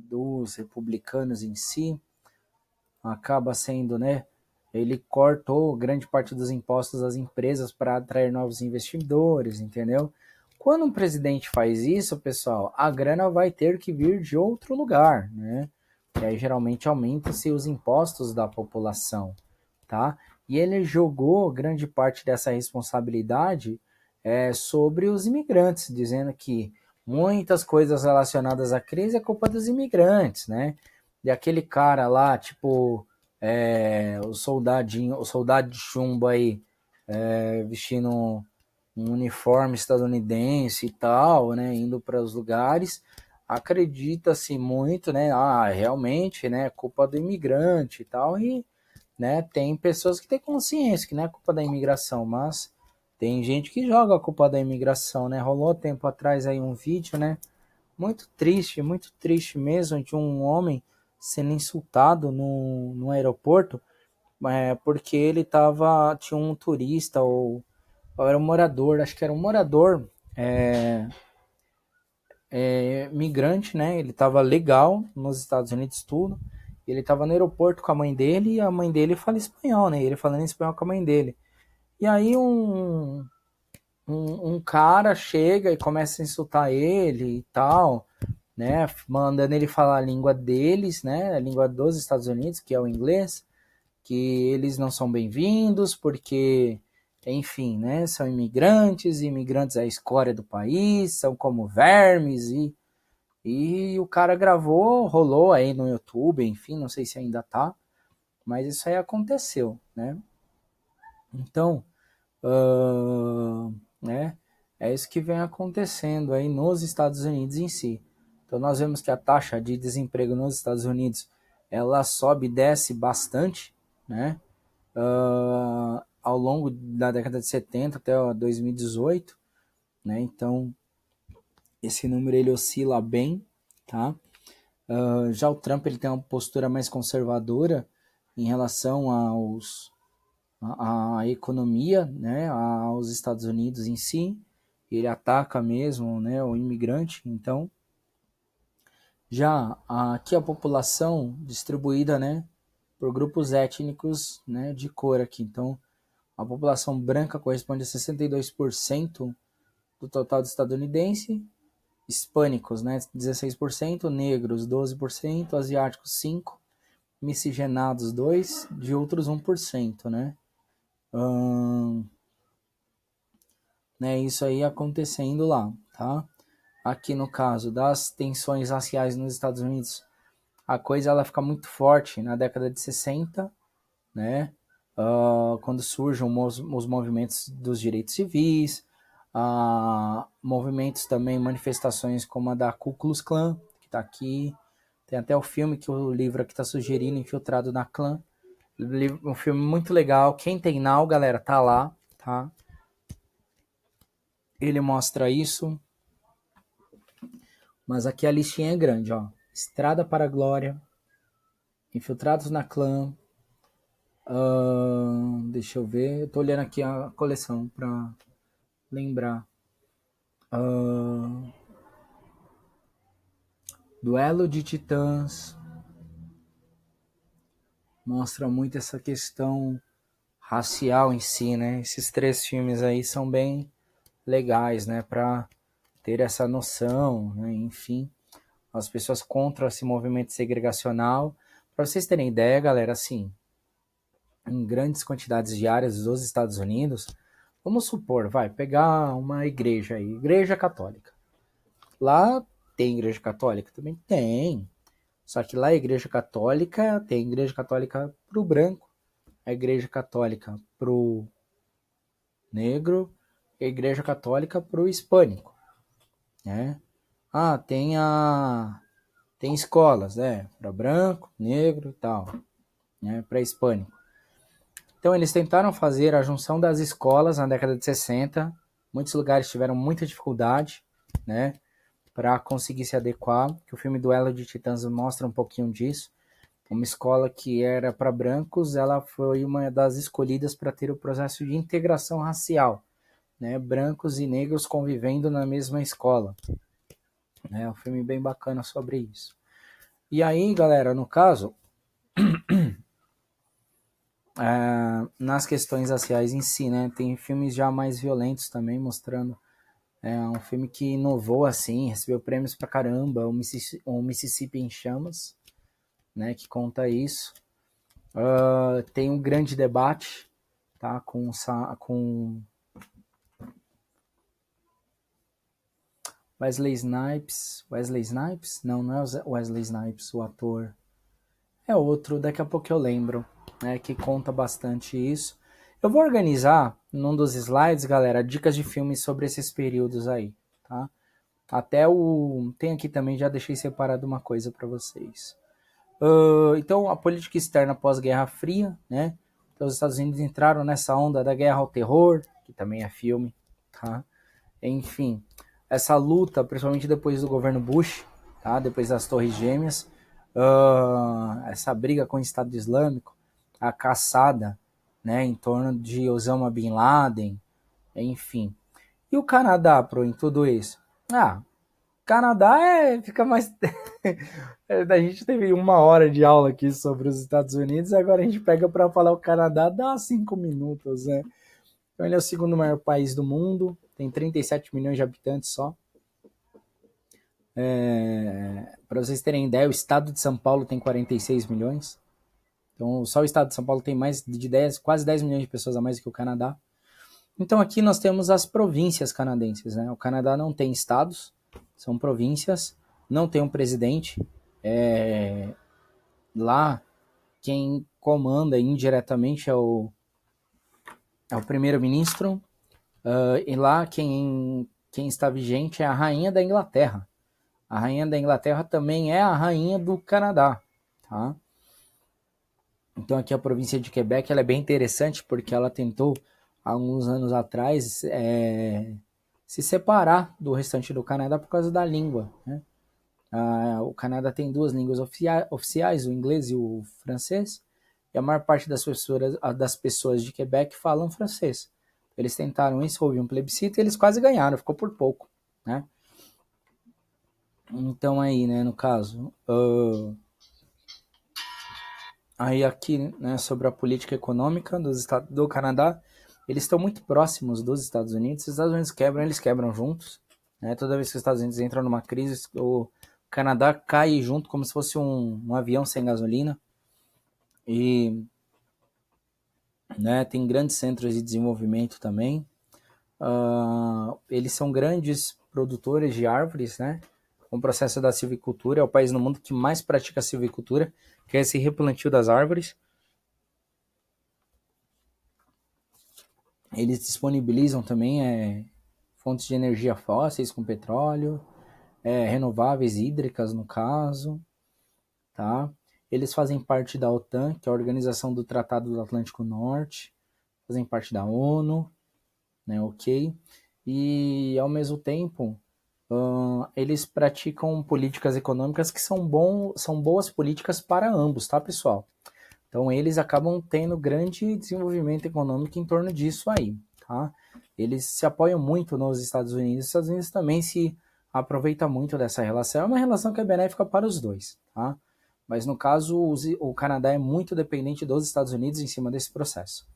dos republicanos em si acaba sendo, né? Ele cortou grande parte dos impostos das empresas para atrair novos investidores, entendeu? Quando um presidente faz isso, pessoal, a grana vai ter que vir de outro lugar, né? E aí geralmente aumenta-se os impostos da população, tá? E ele jogou grande parte dessa responsabilidade sobre os imigrantes, dizendo que muitas coisas relacionadas à crise é culpa dos imigrantes, né? E aquele cara lá, tipo, o soldado de chumbo aí, vestindo um uniforme estadunidense e tal, né, indo para os lugares, acredita-se muito, né, realmente, né, é culpa do imigrante e tal, e, né, tem pessoas que têm consciência que não é culpa da imigração, mas tem gente que joga a culpa da imigração, né, rolou tempo atrás aí um vídeo, né, muito triste mesmo, de um homem sendo insultado no aeroporto, porque ele tinha um turista ou era um morador, acho que era um morador migrante, né? Ele estava legal nos Estados Unidos, tudo. Ele estava no aeroporto com a mãe dele e a mãe dele fala espanhol, né? Ele falando espanhol com a mãe dele. E aí um cara chega e começa a insultar ele e tal, né? Mandando ele falar a língua deles, né? A língua dos Estados Unidos, que é o inglês, que eles não são bem-vindos porque enfim, né? São imigrantes é a escória do país, são como vermes e o cara gravou, rolou aí no YouTube, enfim, não sei se ainda tá, mas isso aí aconteceu, né? Então, né? É isso que vem acontecendo aí nos Estados Unidos em si. Então nós vemos que a taxa de desemprego nos Estados Unidos ela sobe e desce bastante, né? Ao longo da década de 70 até 2018, né? Então esse número ele oscila bem, tá? Já o Trump ele tem uma postura mais conservadora em relação à economia, né? Aos Estados Unidos em si. Ele ataca mesmo, né? O imigrante. Então já aqui a população distribuída, né, por grupos étnicos, né, de cor aqui. Então, a população branca corresponde a 62% do total do estadunidense, hispânicos, né, 16%, negros 12%, asiáticos 5%, miscigenados 2%, de outros 1%, né? Né, isso aí acontecendo lá, tá? Aqui no caso das tensões raciais nos Estados Unidos, a coisa ela fica muito forte na década de 60, né? Quando surgem os movimentos dos direitos civis, movimentos também, manifestações como a da Ku Klux Klan, que está aqui. Tem até o filme que o livro aqui está sugerindo, Infiltrado na Klan. Um filme muito legal. Quem tem Now, galera, tá lá, tá? Ele mostra isso. Mas aqui a listinha é grande, ó. Estrada para a Glória, Infiltrados na Clã. Deixa eu ver. Eu tô olhando aqui a coleção para lembrar. Duelo de Titãs. Mostra muito essa questão racial em si, né? Esses 3 filmes aí são bem legais, né? Para ter essa noção, né? Enfim, as pessoas contra esse movimento segregacional. Para vocês terem ideia, galera, assim, em grandes quantidades de áreas dos Estados Unidos, vamos supor, vai pegar uma igreja aí, igreja católica. Lá tem igreja católica? Também tem. Só que lá a igreja católica tem igreja católica pro branco, a igreja católica pro negro, a igreja católica pro hispânico, né? Tem escolas, né, para branco, negro e tal, né, para hispânico. Então eles tentaram fazer a junção das escolas na década de 60. Muitos lugares tiveram muita dificuldade, né, para conseguir se adequar. Que o filme Duelo de Titãs mostra um pouquinho disso. Uma escola que era para brancos, ela foi uma das escolhidas para ter o processo de integração racial, né, brancos e negros convivendo na mesma escola. É um filme bem bacana sobre isso. E aí, galera, no caso, nas questões raciais em si, né, tem filmes já mais violentos também, mostrando um filme que inovou, assim, recebeu prêmios pra caramba, o Mississippi em Chamas, né, que conta isso. Tem um grande debate, tá, com Wesley Snipes? Não é Wesley Snipes, o ator. É outro, daqui a pouco eu lembro, né, que conta bastante isso. Eu vou organizar, num dos slides, galera, dicas de filmes sobre esses períodos aí, tá? Tem aqui também, já deixei separado uma coisa para vocês. Então, a política externa pós-Guerra Fria, né? Então, os Estados Unidos entraram nessa onda da guerra ao terror, que também é filme, tá? Enfim, essa luta, principalmente depois do governo Bush, tá? Depois das Torres Gêmeas, essa briga com o Estado Islâmico, a caçada, né, em torno de Osama Bin Laden, enfim. E o Canadá, em tudo isso? Canadá fica mais... A gente teve 1 hora de aula aqui sobre os Estados Unidos, agora a gente pega para falar o Canadá, dá 5 minutos, né? Então ele é o segundo maior país do mundo, tem 37 milhões de habitantes só. Para vocês terem ideia, o estado de São Paulo tem 46 milhões. Então só o estado de São Paulo tem mais de quase 10 milhões de pessoas a mais que o Canadá. Então aqui nós temos as províncias canadenses, né? O Canadá não tem estados, são províncias, não tem um presidente. Lá quem comanda indiretamente é o primeiro-ministro, e lá quem está vigente é a rainha da Inglaterra. A rainha da Inglaterra também é a rainha do Canadá, tá? Então aqui a província de Quebec ela é bem interessante porque ela tentou, há alguns anos atrás, se separar do restante do Canadá por causa da língua, né? O Canadá tem duas línguas oficiais, o inglês e o francês, e a maior parte das pessoas de Quebec falam francês. Eles tentaram isso, houve um plebiscito e eles quase ganharam, ficou por pouco, né? Então aí, né, no caso, aí aqui, né, sobre a política econômica do Canadá, eles estão muito próximos dos Estados Unidos. Se os Estados Unidos quebram, eles quebram juntos, né? Toda vez que os Estados Unidos entram numa crise, o Canadá cai junto como se fosse um avião sem gasolina. E, né, tem grandes centros de desenvolvimento também. Eles são grandes produtores de árvores, né? O processo da silvicultura é o país no mundo que mais pratica a silvicultura, que é esse replantio das árvores. Eles disponibilizam também fontes de energia fósseis com petróleo, renováveis hídricas no caso, tá? Eles fazem parte da OTAN, que é a Organização do Tratado do Atlântico Norte, fazem parte da ONU, né, ok? E, ao mesmo tempo, eles praticam políticas econômicas que são boas políticas para ambos, tá, pessoal? Então, eles acabam tendo grande desenvolvimento econômico em torno disso aí, tá? Eles se apoiam muito nos Estados Unidos. Os Estados Unidos também se aproveita muito dessa relação. É uma relação que é benéfica para os dois, tá? Mas, no caso, o Canadá é muito dependente dos Estados Unidos em cima desse processo,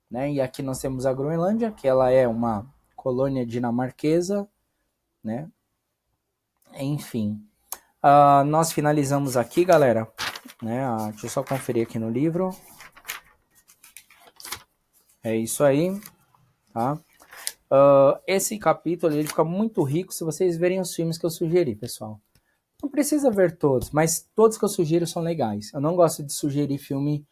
né? E aqui nós temos a Groenlândia, que ela é uma colônia dinamarquesa, né? Enfim, nós finalizamos aqui, galera, né? Deixa eu só conferir aqui no livro. É isso aí, tá? Esse capítulo ele fica muito rico se vocês verem os filmes que eu sugeri, pessoal. Não precisa ver todos, mas todos que eu sugiro são legais. Eu não gosto de sugerir filme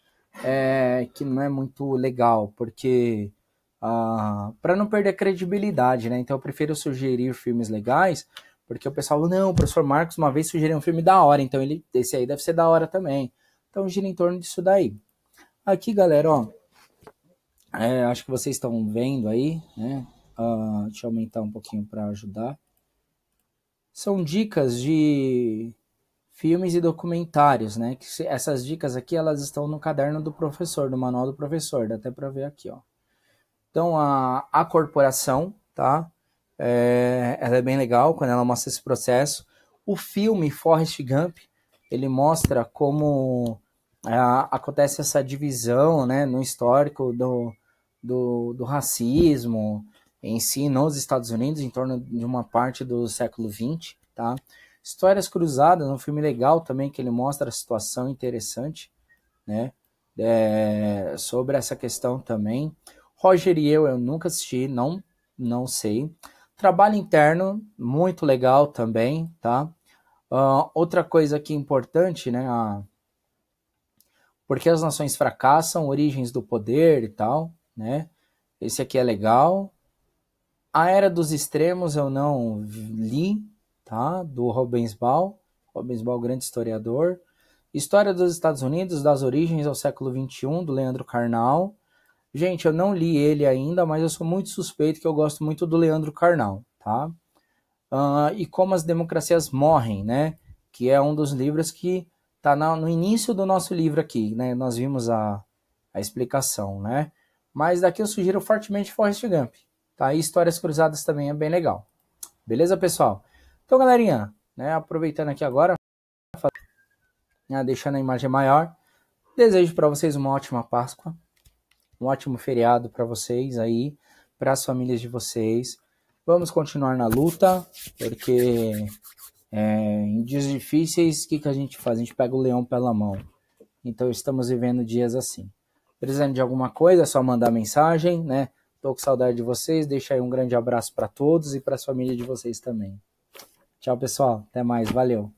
que não é muito legal, porque para não perder credibilidade, né? Então eu prefiro sugerir filmes legais, porque o pessoal fala, não, o professor Marcos uma vez sugeriu um filme da hora, então esse aí deve ser da hora também. Então gira em torno disso daí. Aqui, galera, ó, acho que vocês estão vendo aí, né? Deixa eu aumentar um pouquinho para ajudar. São dicas de filmes e documentários, né? Essas dicas aqui, elas estão no caderno do professor, no manual do professor, dá até para ver aqui, ó. Então, a corporação, tá? Ela é bem legal quando ela mostra esse processo. O filme Forrest Gump, ele mostra como acontece essa divisão, né, no histórico do racismo em si nos Estados Unidos, em torno de uma parte do século XX, tá? Histórias Cruzadas, um filme legal também, que ele mostra a situação interessante, né? Sobre essa questão também. Roger e eu nunca assisti, não sei. Trabalho Interno, muito legal também, tá? Outra coisa aqui importante, né? Por que as nações fracassam, Origens do Poder e tal, né? Esse aqui é legal. A Era dos Extremos eu não li, tá? Do Robensbaum, grande historiador. História dos Estados Unidos, das origens ao século XXI, do Leandro Carnal. Gente, eu não li ele ainda, mas eu sou muito suspeito que eu gosto muito do Leandro Carnal, tá? E Como as Democracias Morrem, né? Que é um dos livros que está no início do nosso livro aqui, né? Nós vimos a explicação, né? Mas daqui eu sugiro fortemente Forrest Gump, tá? E Histórias Cruzadas também é bem legal. Beleza, pessoal? Então, galerinha, né? Aproveitando aqui agora, deixando a imagem maior, desejo para vocês uma ótima Páscoa, um ótimo feriado para vocês aí, para as famílias de vocês. Vamos continuar na luta, porque em dias difíceis, o que a gente faz? A gente pega o leão pela mão. Então, estamos vivendo dias assim. Precisando de alguma coisa, é só mandar mensagem, né? Tô com saudade de vocês. Deixa aí um grande abraço para todos e para as famílias de vocês também. Tchau, pessoal. Até mais. Valeu.